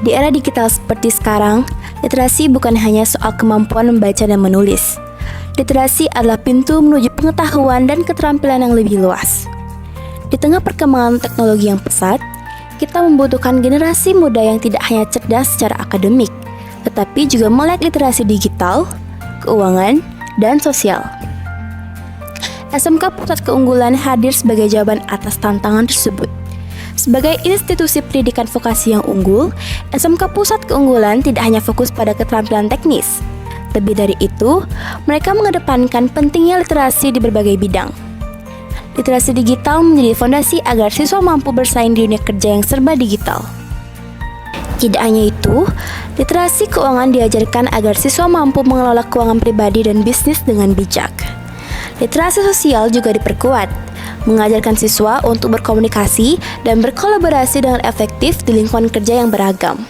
Di era digital seperti sekarang, literasi bukan hanya soal kemampuan membaca dan menulis. Literasi adalah pintu menuju pengetahuan dan keterampilan yang lebih luas. Di tengah perkembangan teknologi yang pesat, kita membutuhkan generasi muda yang tidak hanya cerdas secara akademik, tetapi juga melek literasi digital, keuangan, dan sosial. SMK Pusat Keunggulan hadir sebagai jawaban atas tantangan tersebut. Sebagai institusi pendidikan vokasi yang unggul, SMK Pusat Keunggulan tidak hanya fokus pada keterampilan teknis. Lebih dari itu, mereka mengedepankan pentingnya literasi di berbagai bidang. Literasi digital menjadi fondasi agar siswa mampu bersaing di dunia kerja yang serba digital. Tidak hanya itu, literasi keuangan diajarkan agar siswa mampu mengelola keuangan pribadi dan bisnis dengan bijak. Literasi sosial juga diperkuat, mengajarkan siswa untuk berkomunikasi dan berkolaborasi dengan efektif di lingkungan kerja yang beragam.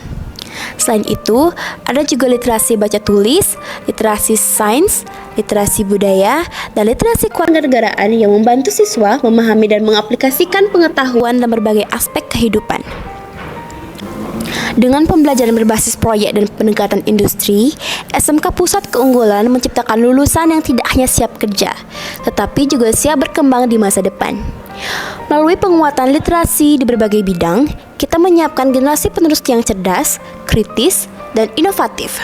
Selain itu, ada juga literasi baca tulis, literasi sains, literasi budaya, dan literasi kewarganegaraan yang membantu siswa memahami dan mengaplikasikan pengetahuan dalam berbagai aspek kehidupan. Dengan pembelajaran berbasis proyek dan pendekatan industri, SMK Pusat Keunggulan menciptakan lulusan yang tidak hanya siap kerja, tetapi juga siap berkembang di masa depan. Melalui penguatan literasi di berbagai bidang, kita menyiapkan generasi penerus yang cerdas, kritis, dan inovatif.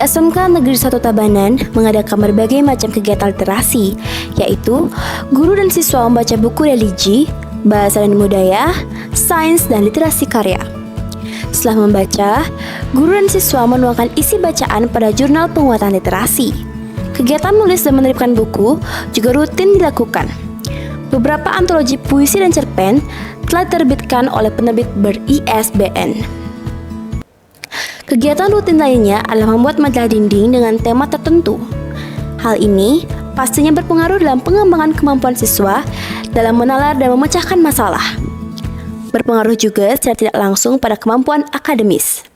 SMK Negeri 1 Tabanan mengadakan berbagai macam kegiatan literasi, yaitu guru dan siswa membaca buku religi, bahasa dan budaya, sains, dan literasi karya. Setelah membaca, guru dan siswa menuangkan isi bacaan pada jurnal penguatan literasi. Kegiatan menulis dan meneribkan buku juga rutin dilakukan. Beberapa antologi puisi dan cerpen telah diterbitkan oleh penerbit ber-ISBN. Kegiatan rutin lainnya adalah membuat majalah dinding dengan tema tertentu. Hal ini pastinya berpengaruh dalam pengembangan kemampuan siswa dalam menalar dan memecahkan masalah. Berpengaruh juga secara tidak langsung pada kemampuan akademis.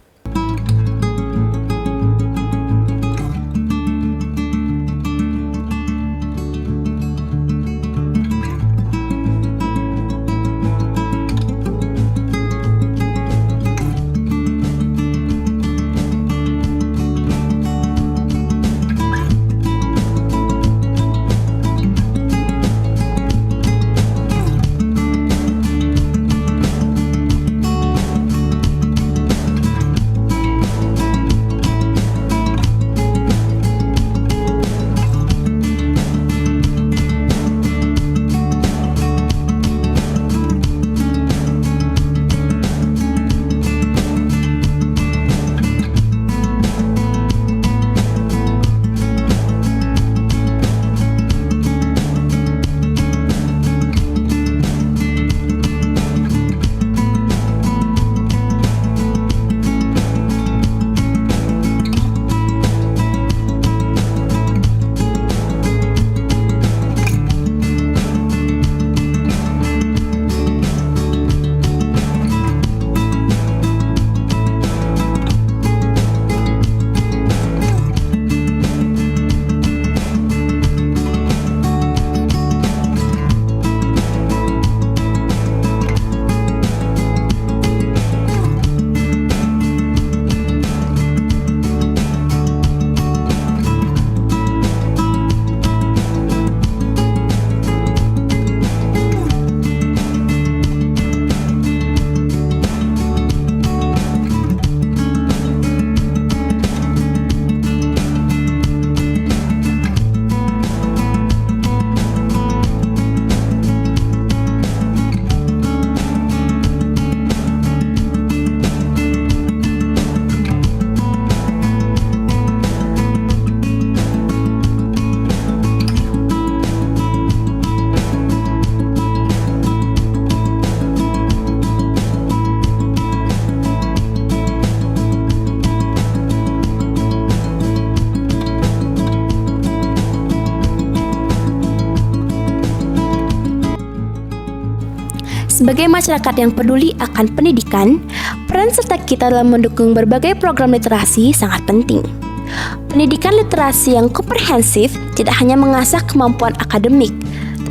Sebagai masyarakat yang peduli akan pendidikan, peran serta kita dalam mendukung berbagai program literasi sangat penting. Pendidikan literasi yang komprehensif tidak hanya mengasah kemampuan akademik,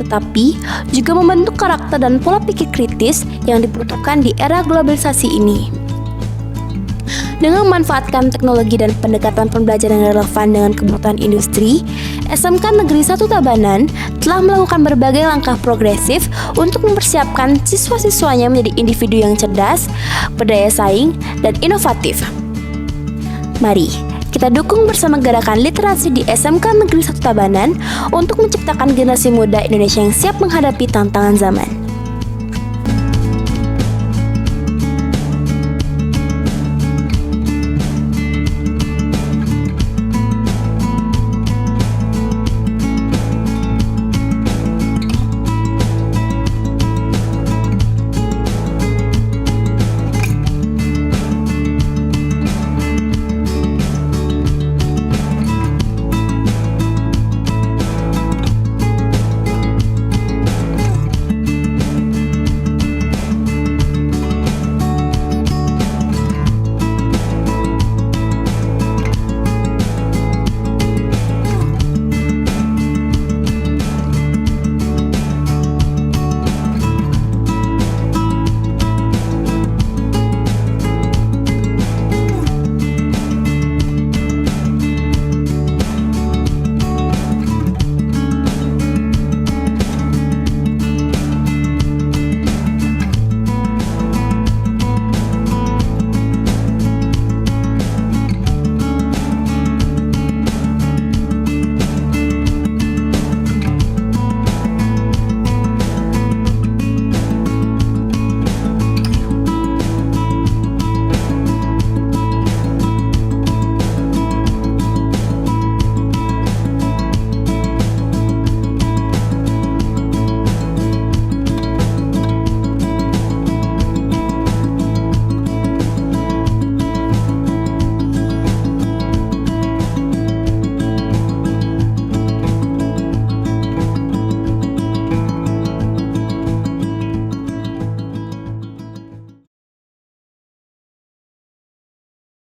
tetapi juga membentuk karakter dan pola pikir kritis yang dibutuhkan di era globalisasi ini. Dengan memanfaatkan teknologi dan pendekatan pembelajaran yang relevan dengan kebutuhan industri, SMK Negeri 1 Tabanan telah melakukan berbagai langkah progresif untuk mempersiapkan siswa-siswanya menjadi individu yang cerdas, berdaya saing, dan inovatif. Mari kita dukung bersama gerakan literasi di SMK Negeri 1 Tabanan untuk menciptakan generasi muda Indonesia yang siap menghadapi tantangan zaman.